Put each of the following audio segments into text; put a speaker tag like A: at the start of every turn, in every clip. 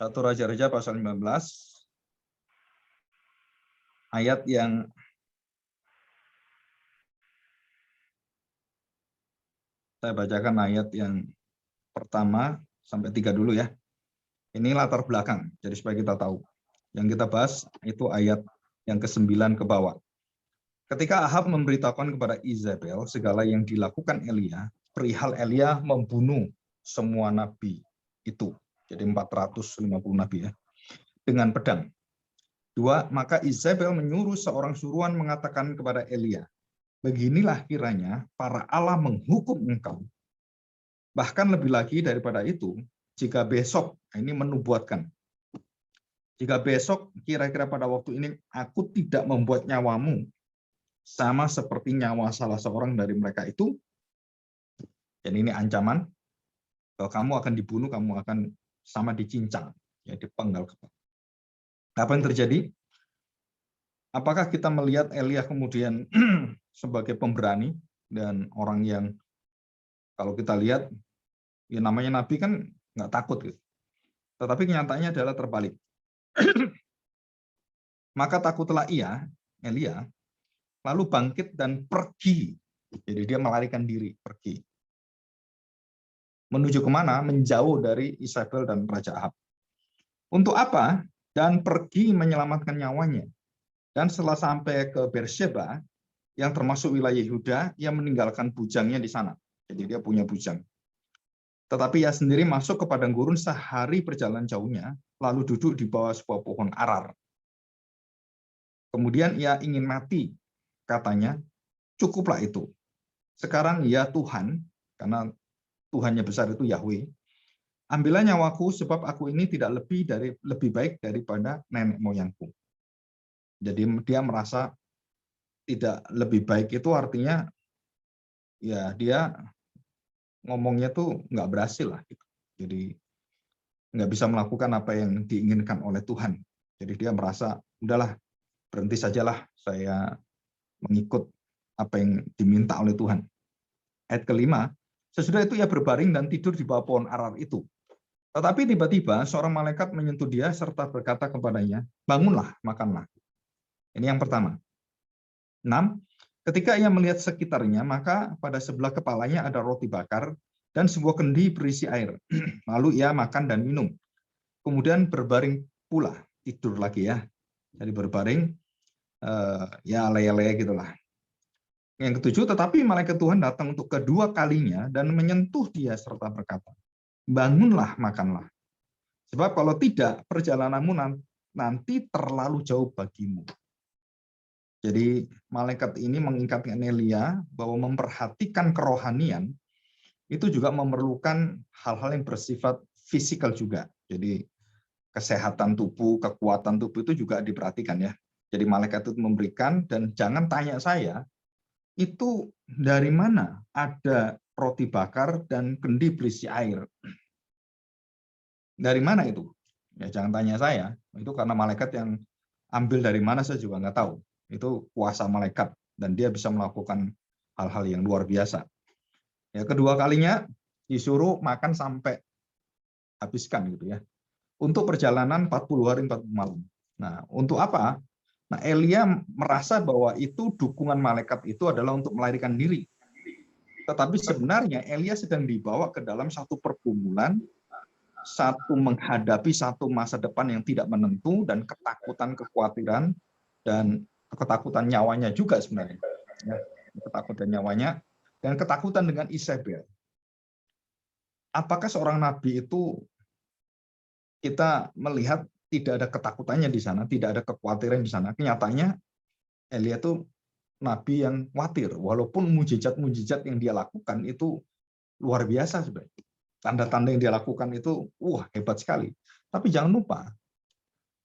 A: 1 Raja-Raja pasal 15 ayat yang saya bacakan ayat yang pertama sampai 3 dulu ya. Ini latar belakang, jadi supaya kita tahu. Yang kita bahas itu ayat yang ke-9 ke bawah. Ketika Ahab memberitahukan kepada Izabel segala yang dilakukan Elia, perihal Elia membunuh semua nabi itu. Jadi 450 nabi ya, dengan pedang. 2, maka Izabel menyuruh seorang suruhan mengatakan kepada Elia, beginilah kiranya para Allah menghukum engkau. Bahkan lebih lagi daripada itu, jika besok, ini menubuatkan, jika besok kira-kira pada waktu ini aku tidak membuat nyawamu sama seperti nyawa salah seorang dari mereka itu, dan ini ancaman, bahwa kamu akan dibunuh, kamu akan sama dicincang, ya, dipenggal kepala. Apa yang terjadi? Apakah kita melihat Elia kemudian sebagai pemberani dan orang yang kalau kita lihat, ya namanya nabi kan nggak takut gitu. Tetapi kenyataannya adalah terbalik. Maka takutlah ia, Elia, lalu bangkit dan pergi. Jadi dia melarikan diri, pergi. Menuju kemana? Menjauh dari Isabel dan Raja Ahab. Untuk apa? Dan pergi menyelamatkan nyawanya. Dan setelah sampai ke Beersheba, yang termasuk wilayah Yehuda, ia meninggalkan bujangnya di sana. Jadi dia punya bujang. Tetapi ia sendiri masuk ke padang gurun sehari perjalanan jauhnya, lalu duduk di bawah sebuah pohon arar. Kemudian ia ingin mati, katanya, cukuplah itu. Sekarang ya Tuhan, karena Tuhannya besar itu Yahweh, ambillah nyawaku sebab aku ini tidak lebih baik daripada nenek moyangku. Jadi dia merasa tidak lebih baik itu artinya ya dia ngomongnya tuh nggak berhasil lah. Gitu. Jadi nggak bisa melakukan apa yang diinginkan oleh Tuhan. Jadi dia merasa udahlah berhenti sajalah saya mengikut apa yang diminta oleh Tuhan. Ayat kelima, sesudah itu ia berbaring dan tidur di bawah pohon arar itu. Tetapi tiba-tiba seorang malaikat menyentuh dia serta berkata kepadanya, bangunlah, makanlah. Ini yang pertama. 6. Ketika ia melihat sekitarnya, maka pada sebelah kepalanya ada roti bakar dan sebuah kendi berisi air. Lalu ia makan dan minum. Kemudian berbaring pula, tidur lagi ya. Jadi berbaring, ya leye-leye gitulah. Yang ketujuh, tetapi malaikat Tuhan datang untuk kedua kalinya dan menyentuh dia serta berkata, bangunlah, makanlah. Sebab kalau tidak, perjalananmu nanti terlalu jauh bagimu. Jadi malaikat ini mengingatkan Elia bahwa memperhatikan kerohanian itu juga memerlukan hal-hal yang bersifat fisikal juga. Jadi kesehatan tubuh, kekuatan tubuh itu juga diperhatikan ya. Jadi malaikat itu memberikan, dan jangan tanya saya, itu dari mana ada roti bakar dan kendi berisi air. Dari mana itu? Ya jangan tanya saya, itu karena malaikat yang ambil dari mana saya juga nggak tahu. Itu kuasa malaikat, dan dia bisa melakukan hal-hal yang luar biasa. Ya, kedua kalinya disuruh makan sampai habiskan gitu ya. Untuk perjalanan 40 hari 40 malam. Nah, untuk apa? Nah, Elia merasa bahwa itu dukungan malaikat itu adalah untuk melarikan diri. Tetapi sebenarnya Elia sedang dibawa ke dalam satu pergumulan, satu menghadapi satu masa depan yang tidak menentu, dan ketakutan, kekhawatiran, dan ketakutan nyawanya juga sebenarnya. Ya, ketakutan nyawanya, dan ketakutan dengan Isabel. Apakah seorang nabi itu kita melihat tidak ada ketakutannya di sana, tidak ada kekhawatiran di sana? Kenyataannya Elia itu nabi yang khawatir, walaupun mujizat-mujizat yang dia lakukan itu luar biasa sebenarnya. Tanda-tanda yang dia lakukan itu hebat sekali. Tapi jangan lupa,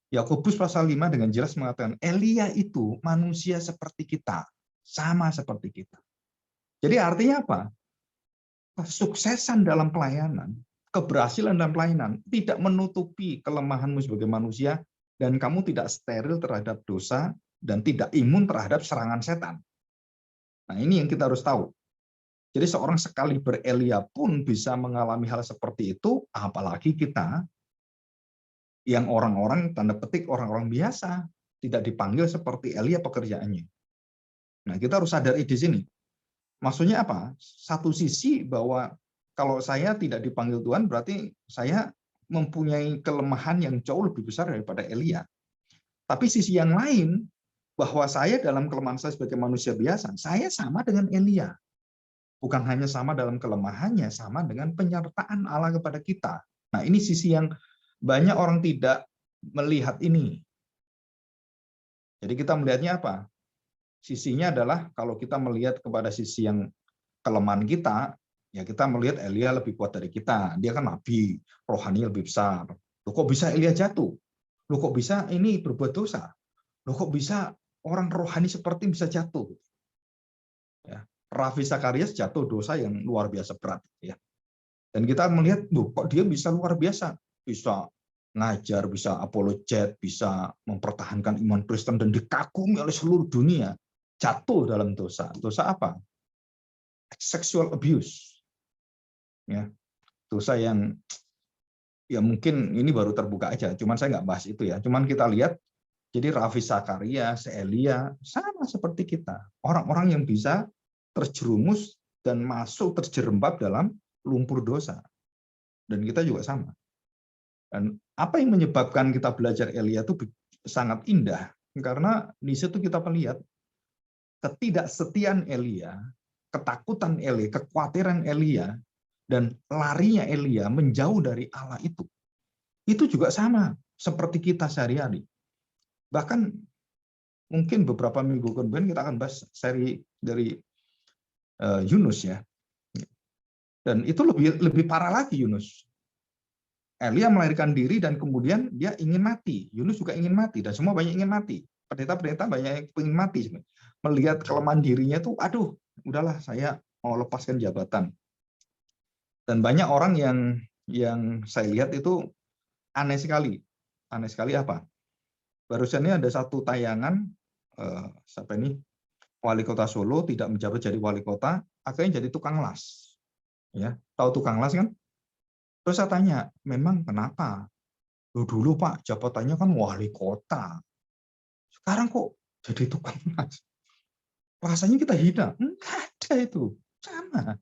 A: Yakobus pasal 5 dengan jelas mengatakan Elia itu manusia seperti kita, sama seperti kita. Jadi artinya apa? Kesuksesan dalam pelayanan, keberhasilan dalam pelayanan tidak menutupi kelemahanmu sebagai manusia, dan kamu tidak steril terhadap dosa dan tidak imun terhadap serangan setan. Nah, ini yang kita harus tahu. Jadi seorang sekali berelia pun bisa mengalami hal seperti itu, apalagi kita yang orang-orang, tanda petik orang-orang biasa, tidak dipanggil seperti Elia pekerjaannya. Nah, kita harus sadari di sini. Maksudnya apa? Satu sisi bahwa kalau saya tidak dipanggil Tuhan, berarti saya mempunyai kelemahan yang jauh lebih besar daripada Elia. Tapi sisi yang lain, bahwa saya dalam kelemahan saya sebagai manusia biasa, saya sama dengan Elia. Bukan hanya sama dalam kelemahannya, sama dengan penyertaan Allah kepada kita. Nah, ini sisi yang banyak orang tidak melihat ini. Jadi kita melihatnya apa? Sisinya adalah kalau kita melihat kepada sisi yang kelemahan kita, ya kita melihat Elia lebih kuat dari kita. Dia kan nabi, rohani lebih besar. Loh, kok bisa Elia jatuh? Loh, kok bisa ini berbuat dosa? Loh, kok bisa orang rohani seperti bisa jatuh? Ya, Ravi Sakarias jatuh dosa yang luar biasa berat. Ya. Dan kita melihat, loh, kok dia bisa luar biasa? Bisa ngajar, bisa apologet, bisa mempertahankan iman Kristen dan dikagumi oleh seluruh dunia. Jatuh dalam dosa. Dosa apa? Sexual abuse. Ya, dosa yang ya mungkin ini baru terbuka aja. Cuman saya nggak bahas itu ya. Cuman kita lihat, jadi Ravi Sakarias, Elia sama seperti kita. Orang-orang yang bisa terjerumus dan masuk terjerembab dalam lumpur dosa. Dan kita juga sama. Dan apa yang menyebabkan kita belajar Elia itu sangat indah, karena di situ kita melihat ketidaksetiaan Elia, ketakutan Elia, kekhawatiran Elia, dan larinya Elia menjauh dari Allah itu juga sama seperti kita sehari-hari. Bahkan mungkin beberapa minggu kemudian kita akan bahas seri dari Yunus ya. Dan itu lebih parah lagi Yunus. Elia melarikan diri dan kemudian dia ingin mati. Yunus juga ingin mati dan semua banyak ingin mati. Pendeta-pendeta banyak yang ingin mati. Melihat kelemahan dirinya tuh, aduh, udahlah saya mau lepaskan jabatan. Dan banyak orang yang saya lihat itu aneh sekali. Aneh sekali apa? Barusan ini ada satu tayangan siapa ini? Wali kota Solo tidak menjabat jadi wali kota, akhirnya jadi tukang las. Ya, tahu tukang las kan? Terus saya tanya, memang kenapa? Dulu Pak, jabatannya kan wali kota. Sekarang kok jadi tukang las? Rasanya kita hina. Enggak ada itu. Sama.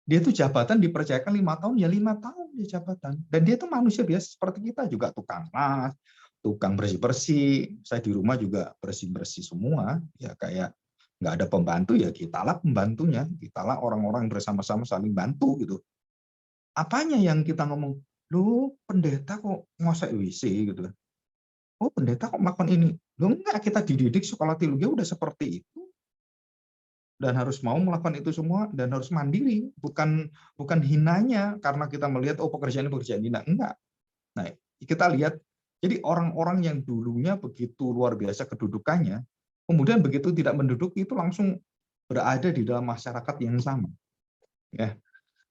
A: Dia tuh jabatan dipercayakan 5 tahun, ya 5 tahun dia jabatan. Dan dia tuh manusia biasa seperti kita juga, tukang las, tukang bersih-bersih. Saya di rumah juga bersih-bersih semua. Ya kayak nggak ada pembantu, ya kitalah pembantunya. Kitalah orang-orang bersama-sama saling bantu gitu. Apanya yang kita ngomong, lu pendeta kok ngosek WC gitu. Oh pendeta kok melakukan ini. Lu enggak, kita dididik sekolah teologi udah seperti itu. Dan harus mau melakukan itu semua dan harus mandiri, bukan hinanya karena kita melihat oh pekerjaan ini pekerjaan hina, enggak. Nah, kita lihat jadi orang-orang yang dulunya begitu luar biasa kedudukannya, kemudian begitu tidak menduduki itu langsung berada di dalam masyarakat yang sama. Ya.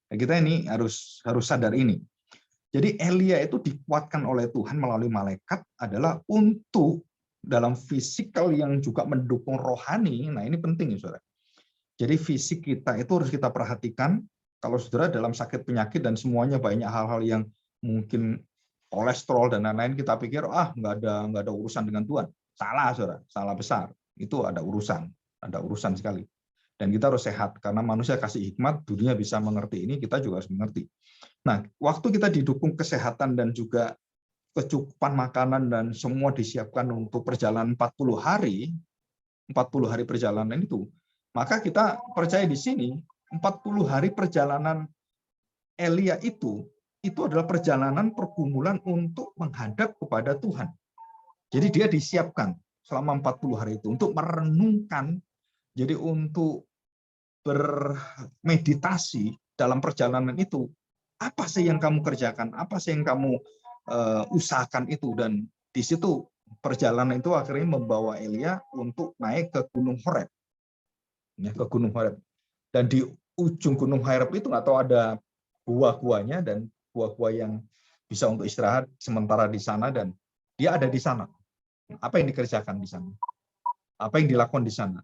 A: Nah, kita ini harus sadar ini. Jadi Elia itu dikuatkan oleh Tuhan melalui malaikat adalah untuk dalam fisikal yang juga mendukung rohani. Nah, ini penting ya, Saudara. Jadi fisik kita itu harus kita perhatikan. Kalau saudara dalam sakit penyakit dan semuanya banyak hal-hal yang mungkin kolesterol dan lain-lain, kita pikir nggak ada urusan dengan Tuhan. Salah saudara, salah besar. Itu ada urusan sekali. Dan kita harus sehat karena manusia kasih hikmat, dunia bisa mengerti ini, kita juga harus mengerti. Nah, waktu kita didukung kesehatan dan juga kecukupan makanan dan semua disiapkan untuk perjalanan 40 hari perjalanan itu, maka kita percaya di sini 40 hari perjalanan Elia itu adalah perjalanan pergumulan untuk menghadap kepada Tuhan. Jadi dia disiapkan selama 40 hari itu untuk merenungkan, jadi untuk bermeditasi dalam perjalanan itu. Apa sih yang kamu kerjakan? Apa sih yang kamu usahakan itu? Dan di situ perjalanan itu akhirnya membawa Elia untuk naik ke Gunung Horeb. Ya, ke Gunung Horeb. Dan di ujung Gunung Horeb itu nggak tahu ada gua-guanya dan gua-gua yang bisa untuk istirahat sementara di sana, dan dia ada di sana. Apa yang dikerjakan di sana? Apa yang dilakukan di sana?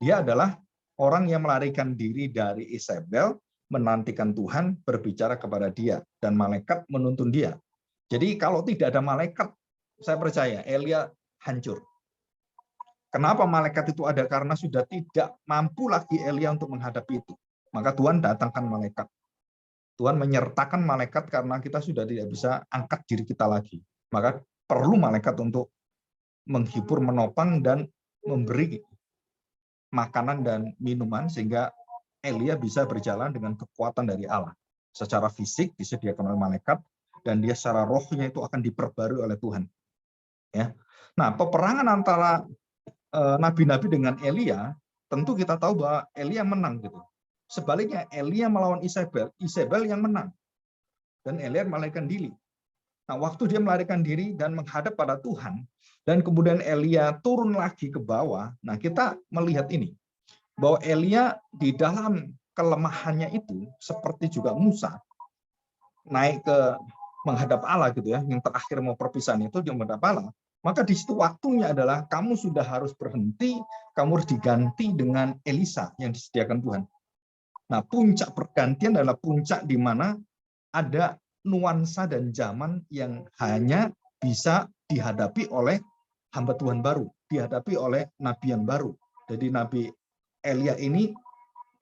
A: Dia adalah orang yang melarikan diri dari Isabel, menantikan Tuhan berbicara kepada dia, dan malaikat menuntun dia. Jadi kalau tidak ada malaikat, saya percaya Elia hancur. Kenapa malaikat itu ada? Karena sudah tidak mampu lagi Elia untuk menghadapi itu. Maka Tuhan datangkan malaikat. Tuhan menyertakan malaikat karena kita sudah tidak bisa angkat diri kita lagi. Maka perlu malaikat untuk menghibur, menopang, dan memberi makanan dan minuman sehingga Elia bisa berjalan dengan kekuatan dari Allah. Secara fisik disediakan oleh malaikat, dan dia secara rohnya itu akan diperbarui oleh Tuhan. Ya. Nah, peperangan antara nabi-nabi dengan Elia, tentu kita tahu bahwa Elia menang gitu. Sebaliknya Elia melawan Isabel, Isabel yang menang. Dan Elia melarikan diri. Nah, waktu dia melarikan diri dan menghadap pada Tuhan, dan kemudian Elia turun lagi ke bawah, nah kita melihat ini, bahwa Elia di dalam kelemahannya itu, seperti juga Musa, naik ke menghadap Allah gitu ya, yang terakhir mau perpisahan itu dia menghadap Allah, maka di situ waktunya adalah kamu sudah harus berhenti, kamu harus diganti dengan Elisa yang disediakan Tuhan. Nah, puncak pergantian adalah puncak di mana ada nuansa dan zaman yang hanya bisa dihadapi oleh hamba Tuhan baru, dihadapi oleh nabi yang baru. Jadi Nabi Elia ini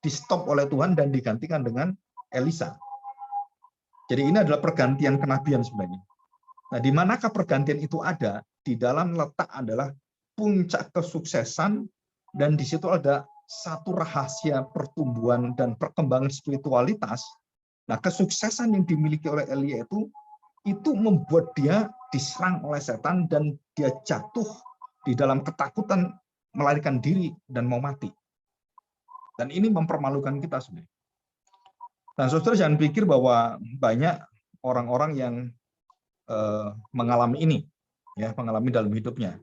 A: di-stop oleh Tuhan dan digantikan dengan Elisa. Jadi ini adalah pergantian kenabian sebenarnya. Nah, di manakah pergantian itu ada? Di dalam letak adalah puncak kesuksesan, dan di situ ada satu rahasia pertumbuhan dan perkembangan spiritualitas. Nah, kesuksesan yang dimiliki oleh Elia itu membuat dia diserang oleh setan dan dia jatuh di dalam ketakutan, melarikan diri dan mau mati. Dan ini mempermalukan kita sebenarnya. Nah, saudara jangan pikir bahwa banyak orang-orang yang mengalami ini, ya, mengalami dalam hidupnya.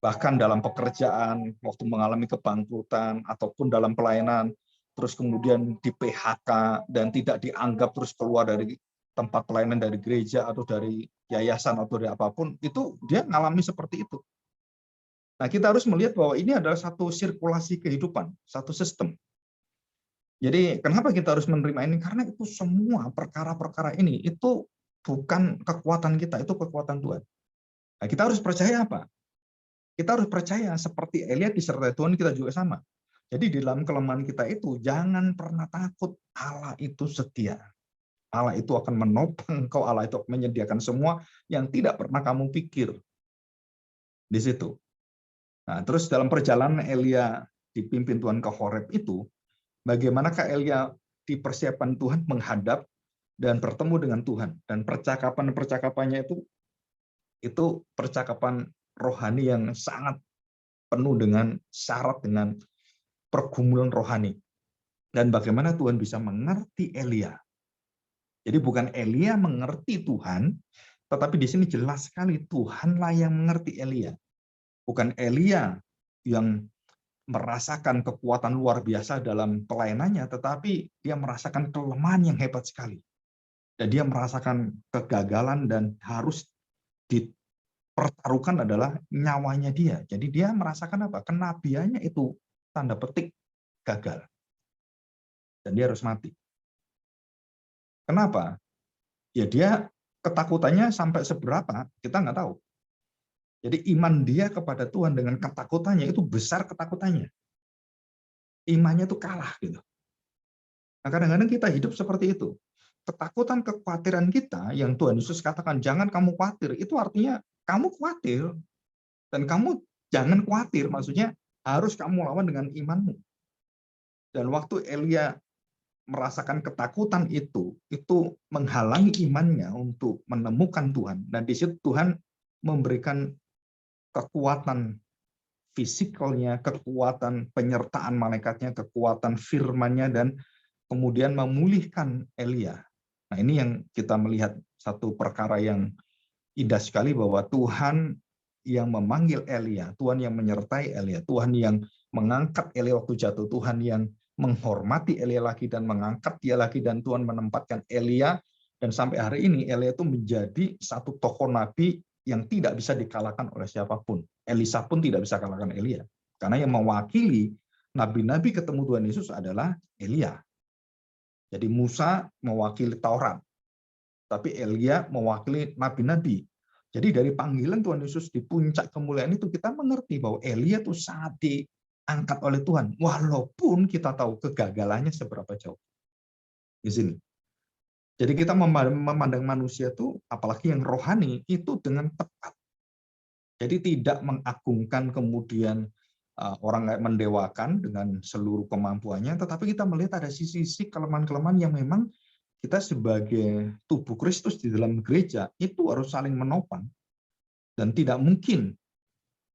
A: Bahkan dalam pekerjaan, waktu mengalami kebangkrutan, ataupun dalam pelayanan, terus kemudian di PHK dan tidak dianggap, terus keluar dari tempat pelayanan, dari gereja atau dari yayasan atau dari apapun, itu dia mengalami seperti itu. Nah, kita harus melihat bahwa ini adalah satu sirkulasi kehidupan, satu sistem. Jadi kenapa kita harus menerima ini? Karena itu semua perkara-perkara ini itu bukan kekuatan kita, itu kekuatan Tuhan. Nah, kita harus percaya apa? Kita harus percaya seperti Elia disertai Tuhan, kita juga sama. Jadi di dalam kelemahan kita itu, jangan pernah takut, Allah itu setia. Allah itu akan menopang kau, Allah itu menyediakan semua yang tidak pernah kamu pikir. Di situ. Nah, terus dalam perjalanan Elia dipimpin Tuhan ke Horeb itu, bagaimanakah Elia dipersiapkan Tuhan menghadap dan bertemu dengan Tuhan, dan percakapannya itu percakapan rohani yang sangat penuh dengan syarat dengan pergumulan rohani. Dan bagaimana Tuhan bisa mengerti Elia. Jadi bukan Elia mengerti Tuhan, tetapi di sini jelas sekali Tuhanlah yang mengerti Elia. Bukan Elia yang merasakan kekuatan luar biasa dalam pelayanannya, tetapi dia merasakan kelemahan yang hebat sekali. Dan dia merasakan kegagalan dan harus dipertaruhkan adalah nyawanya dia. Jadi dia merasakan apa? Kenabiannya itu tanda petik gagal. Dan dia harus mati. Kenapa? Ya dia ketakutannya sampai seberapa, kita nggak tahu. Jadi iman dia kepada Tuhan dengan ketakutannya itu besar ketakutannya. Imannya itu kalah gitu. Nah, kadang-kadang kita hidup seperti itu. Ketakutan, kekhawatiran kita yang Tuhan Yesus katakan jangan kamu khawatir, itu artinya kamu khawatir dan kamu jangan khawatir, maksudnya harus kamu lawan dengan imanmu. Dan waktu Elia merasakan ketakutan itu menghalangi imannya untuk menemukan Tuhan, dan di situ Tuhan memberikan kekuatan fisikalnya, kekuatan penyertaan malaikatnya, kekuatan firman-Nya, dan kemudian memulihkan Elia. Nah, ini yang kita melihat satu perkara yang indah sekali, bahwa Tuhan yang memanggil Elia, Tuhan yang menyertai Elia, Tuhan yang mengangkat Elia waktu jatuh, Tuhan yang menghormati Elia lagi dan mengangkat dia lagi, dan Tuhan menempatkan Elia, dan sampai hari ini Elia itu menjadi satu tokoh nabi yang tidak bisa dikalahkan oleh siapapun. Elisa pun tidak bisa kalahkan Elia. Karena yang mewakili nabi-nabi ketemu Tuhan Yesus adalah Elia. Jadi Musa mewakili Taurat. tapi Elia mewakili nabi-nabi. Jadi dari panggilan Tuhan Yesus di puncak kemuliaan itu kita mengerti bahwa Elia itu sangat diangkat oleh Tuhan, walaupun kita tahu kegagalannya seberapa jauh. Di sini. Jadi kita memandang manusia itu, apalagi yang rohani, itu dengan tepat. Jadi tidak mengagungkan kemudian orang kayak mendewakan dengan seluruh kemampuannya, tetapi kita melihat ada sisi-sisi kelemahan-kelemahan yang memang kita sebagai tubuh Kristus di dalam gereja itu harus saling menopang. Dan tidak mungkin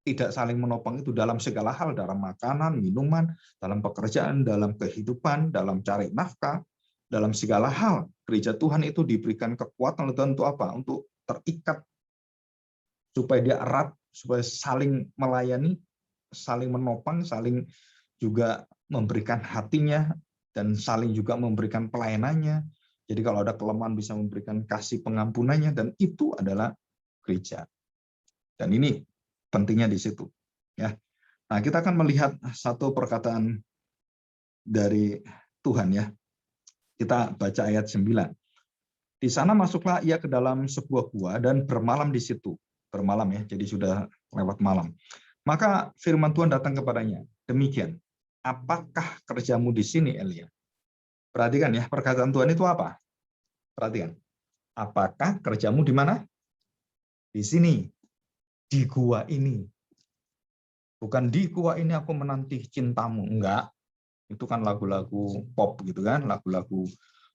A: tidak saling menopang itu dalam segala hal, dalam makanan, minuman, dalam pekerjaan, dalam kehidupan, dalam cari nafkah, dalam segala hal. Gereja Tuhan itu diberikan kekuatan oleh Tuhan untuk apa? Untuk terikat, supaya dia erat, supaya saling melayani, saling menopang, saling juga memberikan hatinya, dan saling juga memberikan pelayanannya. Jadi kalau ada kelemahan bisa memberikan kasih pengampunannya, dan itu adalah gereja. Dan ini pentingnya di situ. Ya. Nah, kita akan melihat satu perkataan dari Tuhan ya. Kita baca ayat 9. Di sana masuklah ia ke dalam sebuah gua dan bermalam di situ. Bermalam ya, jadi sudah lewat malam. Maka firman Tuhan datang kepadanya. Demikian, apakah kerjamu di sini, Elia? Perhatikan ya, perkataan Tuhan itu apa? Perhatikan. Apakah kerjamu di mana? Di sini. Di gua ini. Bukan di gua ini aku menanti cintamu. Enggak. Itu kan lagu-lagu pop gitu kan, lagu-lagu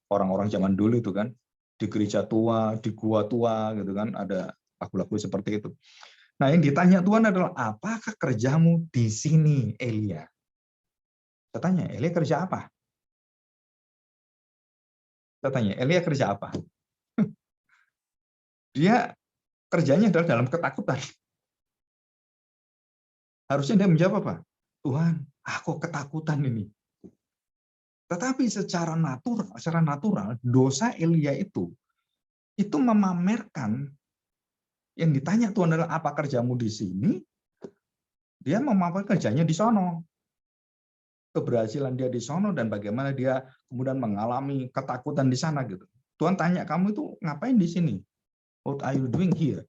A: orang-orang zaman dulu itu kan. Di gereja tua, di gua tua gitu kan, ada lagu-lagu seperti itu. Nah, yang ditanya Tuhan adalah apakah kerjamu di sini, Elia? Saya tanya, Elia kerja apa? Saya tanya, Elia kerja apa? Dia kerjanya adalah dalam ketakutan. Harusnya dia menjawab apa? Tuhan, aku ketakutan ini. Tetapi secara natural, dosa Elia itu memamerkan, yang ditanya Tuhan adalah apa kerjamu di sini, dia memamerkan kerjanya di sono. Keberhasilan dia di sono dan bagaimana dia kemudian mengalami ketakutan di sana gitu. Tuhan tanya, kamu itu ngapain di sini? What are you doing here?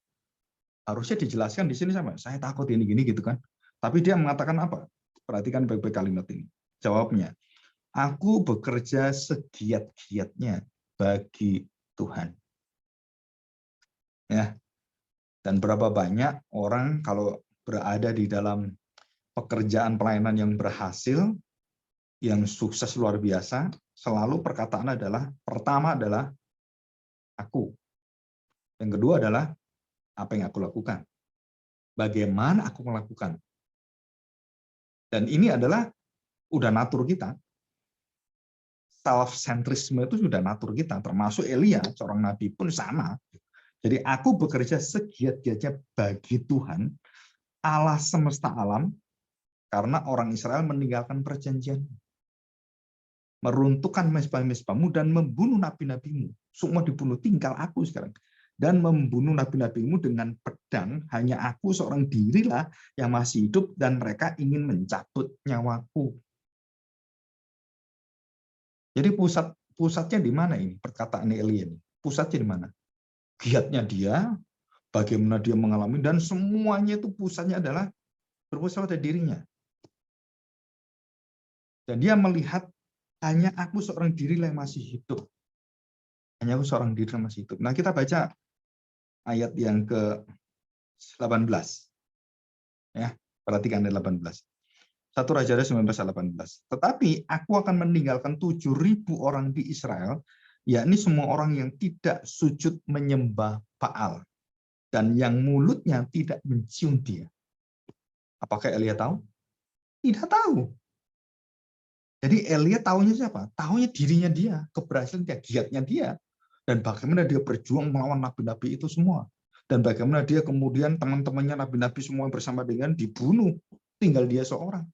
A: Harusnya dijelaskan di sini sama, saya takut ini gini gitu kan. Tapi dia mengatakan apa? Perhatikan baik-baik kalimat ini. Jawabnya, aku bekerja segiat-giatnya bagi Tuhan. Ya. Dan berapa banyak orang kalau berada di dalam pekerjaan pelayanan yang berhasil, yang sukses luar biasa, selalu perkataan adalah, pertama adalah aku. Yang kedua adalah apa yang aku lakukan. Bagaimana aku melakukan. Dan ini adalah udah natur kita. Self-centrisme itu sudah natur kita, termasuk Elia, seorang nabi pun sama. Jadi aku bekerja segiat-giatnya bagi Tuhan, Allah semesta alam, karena orang Israel meninggalkan perjanjian. Meruntuhkan mezbah-mezbahmu dan membunuh nabi-nabimu. Semua dibunuh, tinggal aku sekarang. Dan membunuh nabi-nabimu dengan pedang, hanya aku seorang dirilah yang masih hidup dan mereka ingin mencabut nyawaku. Jadi pusatnya di mana ini? Perkataan Elia ini. Pusatnya di mana? Giatnya dia, bagaimana dia mengalami, dan semuanya itu pusatnya adalah berpusat pada dirinya. Dan dia melihat hanya aku seorang diri yang masih hidup. Hanya aku seorang diri yang masih hidup. Nah, kita baca ayat yang ke-18. Ya, perhatikan ayat 18. 1 Raja 19:18. Tetapi aku akan meninggalkan 7.000 orang di Israel, yakni semua orang yang tidak sujud menyembah Baal dan yang mulutnya tidak mencium dia. Apakah Elia tahu? Tidak tahu. Jadi Elia tahunya siapa? Tahunya dirinya dia, keberhasilan dia, giatnya dia, dan bagaimana dia berjuang melawan nabi-nabi itu semua. Dan bagaimana dia kemudian teman-temannya nabi-nabi semua bersama dengan dibunuh, tinggal dia seorang.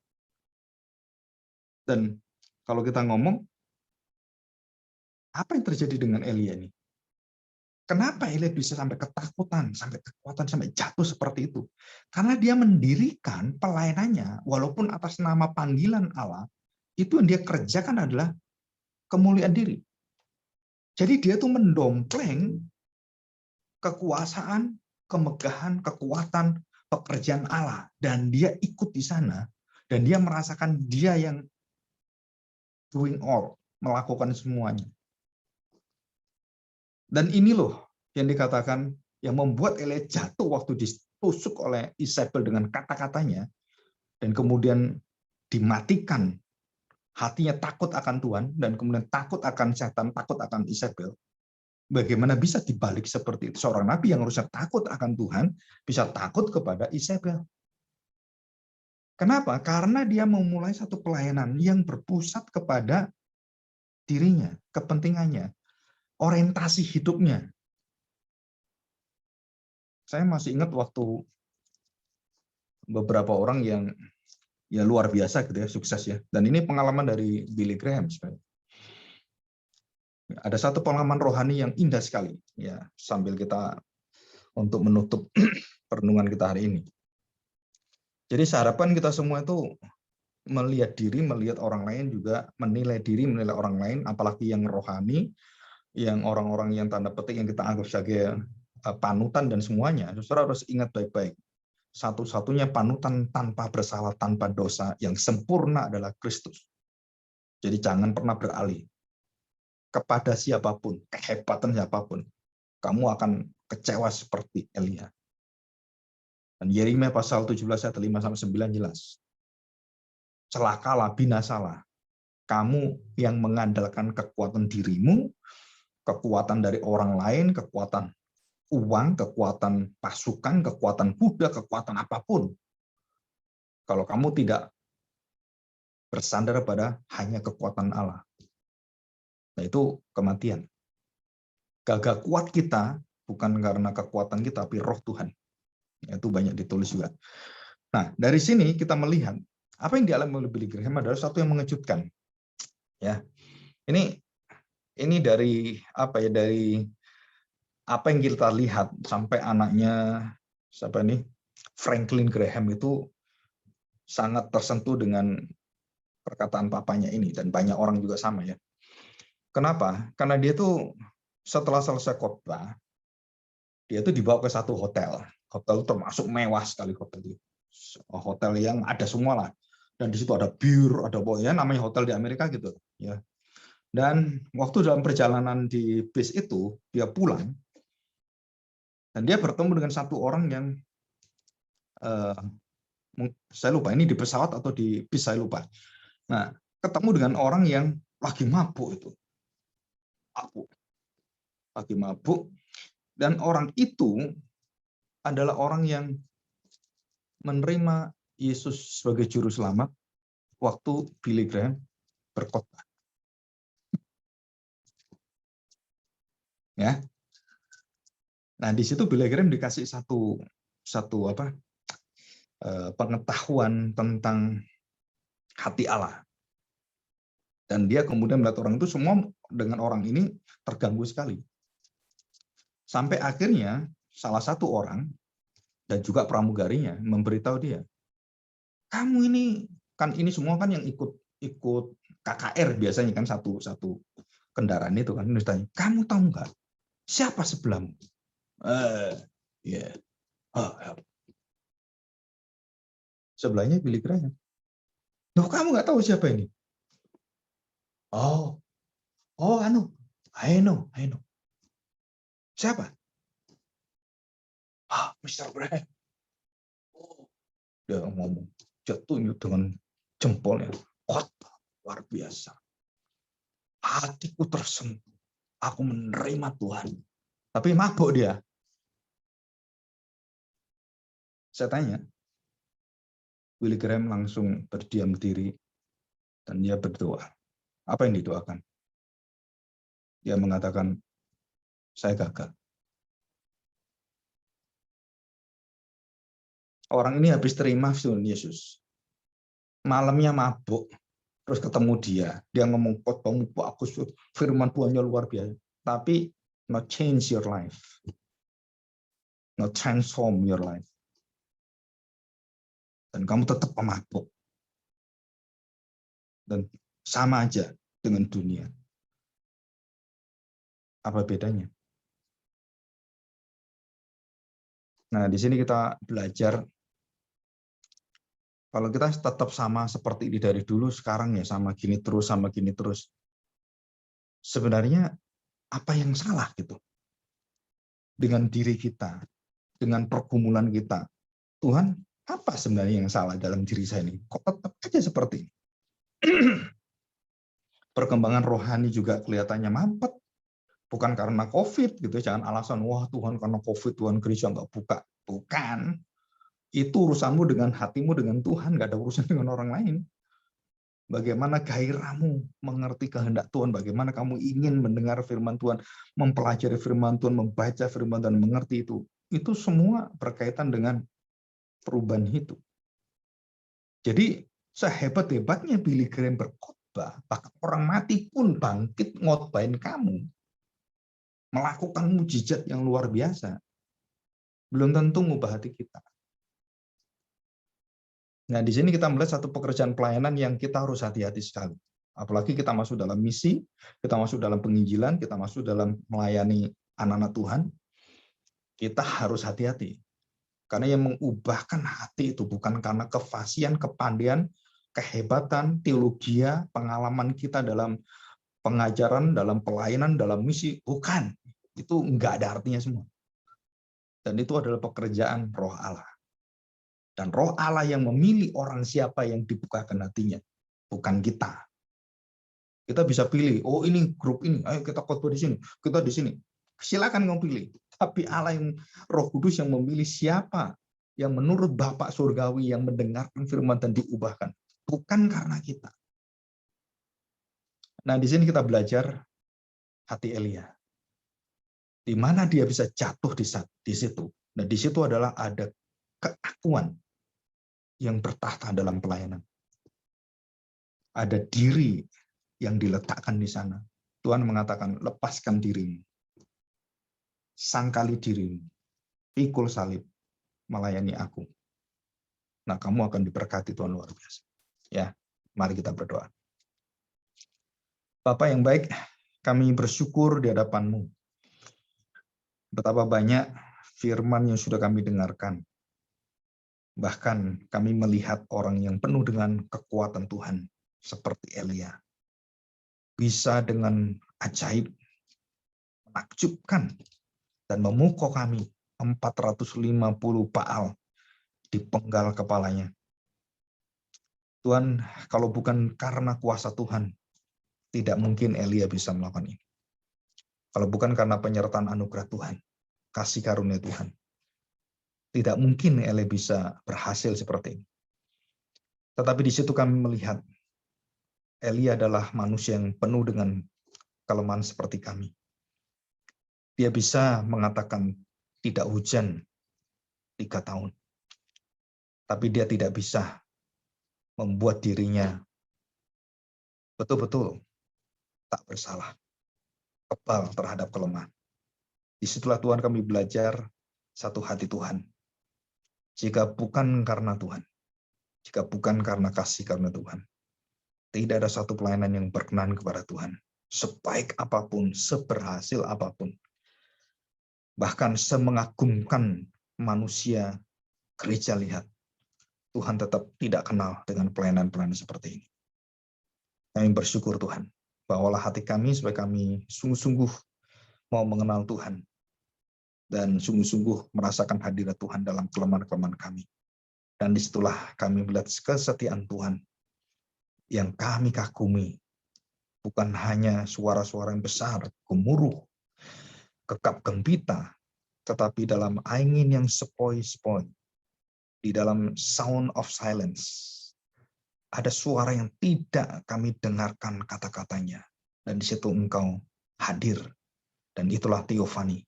A: Dan kalau kita ngomong, apa yang terjadi dengan Elia ini? Kenapa Elia bisa sampai ketakutan, sampai kekuatan, sampai jatuh seperti itu? Karena dia mendirikan pelayanannya, walaupun atas nama panggilan Allah, itu yang dia kerjakan adalah kemuliaan diri. Jadi dia tuh mendompleng kekuasaan, kemegahan, kekuatan, pekerjaan Allah. Dan dia ikut di sana. Dan dia merasakan dia yang doing all, melakukan semuanya. Dan ini loh yang dikatakan, yang membuat Elia jatuh waktu ditusuk oleh Isabel dengan kata-katanya, dan kemudian dimatikan. Hatinya takut akan Tuhan, dan kemudian takut akan setan, takut akan Isabel. Bagaimana bisa dibalik seperti itu? Seorang nabi yang harusnya takut akan Tuhan, bisa takut kepada Isabel. Kenapa? Karena dia memulai satu pelayanan yang berpusat kepada dirinya, kepentingannya, orientasi hidupnya. Saya masih ingat waktu beberapa orang yang ya luar biasa gitu ya, sukses ya. Dan ini pengalaman dari Billy Graham sebenarnya. Ada satu pengalaman rohani yang indah sekali ya, sambil kita untuk menutup perenungan kita hari ini. Jadi harapan kita semua itu melihat diri, melihat orang lain, juga menilai diri, menilai orang lain, apalagi yang rohani, yang orang-orang yang tanda petik yang kita anggap sebagai panutan dan semuanya. Saudara harus ingat baik-baik. Satu-satunya panutan tanpa bersalah, tanpa dosa, yang sempurna adalah Kristus. Jadi jangan pernah beralih kepada siapapun, kehebatan siapapun. Kamu akan kecewa seperti Elia. Dan Yeremia pasal 17 ayat 5-9 jelas. Celakalah, binasalah kamu yang mengandalkan kekuatan dirimu, kekuatan dari orang lain, kekuatan uang, kekuatan pasukan, kekuatan kuda, kekuatan apapun. Kalau kamu tidak bersandar pada hanya kekuatan Allah. Nah, itu kematian. Gagah kuat kita bukan karena kekuatan kita, tapi roh Tuhan. Itu banyak ditulis juga. Nah, dari sini kita melihat apa yang dialami oleh Billy Graham adalah satu yang mengejutkan. Ya, ini dari apa ya, dari apa yang kita lihat sampai anaknya siapa nih, Franklin Graham itu sangat tersentuh dengan perkataan papanya ini, dan banyak orang juga sama ya. Kenapa? Karena dia tuh setelah selesai khotbah, dia tuh dibawa ke satu hotel. Hotel termasuk mewah sekali hotel itu. Hotel yang ada semua lah. Dan di situ ada bir, ada pokoknya namanya hotel di Amerika gitu ya. Dan waktu dalam perjalanan di bis itu, dia pulang, dan dia bertemu dengan satu orang yang saya lupa ini di pesawat atau di bis, saya lupa. Nah, ketemu dengan orang yang lagi mabuk itu. Lagi mabuk, dan orang itu adalah orang yang menerima Yesus sebagai juru selamat waktu Billy Graham berkhotbah. Ya. Nah, di situ Billy Graham dikasih satu pengetahuan tentang hati Allah. Dan dia kemudian melihat orang itu semua dengan orang ini terganggu sekali. Sampai akhirnya salah satu orang dan juga pramugarinya memberitahu dia, kamu ini kan, ini semua kan yang ikut KKR biasanya kan, satu kendaraan itu kan, ditanya, kamu tahu nggak siapa sebelahmu? Ya. Sebelahnya Billy Graham. Loh, kamu nggak tahu siapa ini? Oh, I know. Siapa? Mr. Graham. Oh, dia ngomong, jatuh dengan jempolnya. Luar biasa. Hatiku tersentuh. Aku menerima Tuhan. Tapi mabuk dia. Saya tanya, Billy Graham langsung berdiam diri dan dia berdoa. Apa yang didoakan? Dia mengatakan, saya gagal. Orang ini habis terima firman Yesus. Malamnya mabuk, terus ketemu dia ngomong, khotbahmu bagus, firman Tuhannya luar biasa. Tapi not change your life. Not transform your life. Dan kamu tetap pemabuk. Dan sama aja dengan dunia. Apa bedanya? Nah, di sini kita belajar kalau kita tetap sama seperti ini dari dulu, sekarang ya sama gini terus. Sebenarnya apa yang salah gitu dengan diri kita, dengan pergumulan kita? Tuhan, apa sebenarnya yang salah dalam diri saya ini? Kok tetap aja seperti ini? Perkembangan rohani juga kelihatannya mampet. Bukan karena COVID gitu, jangan alasan, wah Tuhan karena COVID, Tuhan gereja nggak buka. Bukan. Itu urusanmu dengan hatimu dengan Tuhan, nggak ada urusan dengan orang lain. Bagaimana gairahmu mengerti kehendak Tuhan, bagaimana kamu ingin mendengar firman Tuhan, mempelajari firman Tuhan, membaca firman Tuhan, mengerti itu. Itu semua berkaitan dengan perubahan hidup. Jadi sehebat-hebatnya Billy Graham berkhotbah, bahkan orang mati pun bangkit ngotbahin kamu, melakukan mujizat yang luar biasa, belum tentu mengubah hati kita. Nah, di sini kita melihat satu pekerjaan pelayanan yang kita harus hati-hati sekali. Apalagi kita masuk dalam misi, kita masuk dalam penginjilan, kita masuk dalam melayani anak-anak Tuhan, kita harus hati-hati. Karena yang mengubahkan hati itu bukan karena kefasihan, kepandaian, kehebatan, teologia, pengalaman kita dalam pengajaran, dalam pelayanan, dalam misi. Bukan. Itu enggak ada artinya semua. Dan itu adalah pekerjaan Roh Allah. Dan Roh Allah yang memilih orang siapa yang dibukakan hatinya. Bukan kita. Kita bisa pilih, oh ini grup ini, ayo kita khotbah di sini, kita di sini. Silakan kamu pilih. Tapi Allah yang Roh Kudus yang memilih siapa yang menurut Bapak Surgawi yang mendengarkan firman dan diubahkan. Bukan karena kita. Nah, di sini kita belajar hati Elia. Di mana dia bisa jatuh di situ. Nah, di situ adalah ada keakuan yang bertahta dalam pelayanan. Ada diri yang diletakkan di sana. Tuhan mengatakan, lepaskan dirimu. Sangkali dirimu. Pikul salib. Melayani aku. Nah, kamu akan diberkati Tuhan luar biasa. Ya, mari kita berdoa. Bapa yang baik, kami bersyukur di hadapan-Mu. Betapa banyak firman yang sudah kami dengarkan. Bahkan kami melihat orang yang penuh dengan kekuatan Tuhan, seperti Elia. Bisa dengan ajaib, menakjubkan, dan memukul kami 450 Baal dipenggal kepalanya. Tuhan, kalau bukan karena kuasa Tuhan, tidak mungkin Elia bisa melakukan ini. Kalau bukan karena penyertaan anugerah Tuhan, kasih karunia Tuhan, tidak mungkin Elia bisa berhasil seperti ini. Tetapi di situ kami melihat Elia adalah manusia yang penuh dengan kelemahan seperti kami. Dia bisa mengatakan tidak hujan 3 tahun. Tapi dia tidak bisa membuat dirinya betul-betul tak bersalah, kebal terhadap kelemahan. Disitulah Tuhan kami belajar satu hati Tuhan. Jika bukan karena Tuhan, jika bukan karena kasih karena Tuhan, tidak ada satu pelayanan yang berkenan kepada Tuhan. Sebaik apapun, seberhasil apapun, bahkan semengagumkan manusia gereja lihat, Tuhan tetap tidak kenal dengan pelayanan-pelayanan seperti ini. Kami bersyukur Tuhan, bawalah hati kami supaya kami sungguh-sungguh mau mengenal Tuhan dan sungguh-sungguh merasakan hadirat Tuhan dalam kelemahan-kelemahan kami. Dan disitulah kami melihat kesetiaan Tuhan yang kami kagumi, bukan hanya suara-suara yang besar, gemuruh, gegap gempita, tetapi dalam angin yang sepoi-sepoi, di dalam sound of silence, ada suara yang tidak kami dengarkan kata-katanya. Dan di situ Engkau hadir. Dan itulah teofani,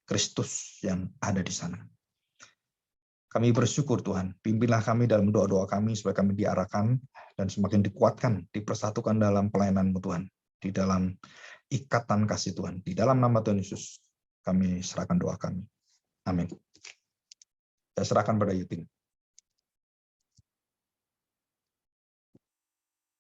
A: Kristus yang ada di sana. Kami bersyukur Tuhan, pimpinlah kami dalam doa-doa kami supaya kami diarahkan dan semakin dikuatkan, dipersatukan dalam pelayanan-Mu Tuhan. Di dalam ikatan kasih Tuhan. Di dalam nama Tuhan Yesus, kami serahkan doa kami. Amin. Saya serahkan pada Yutin.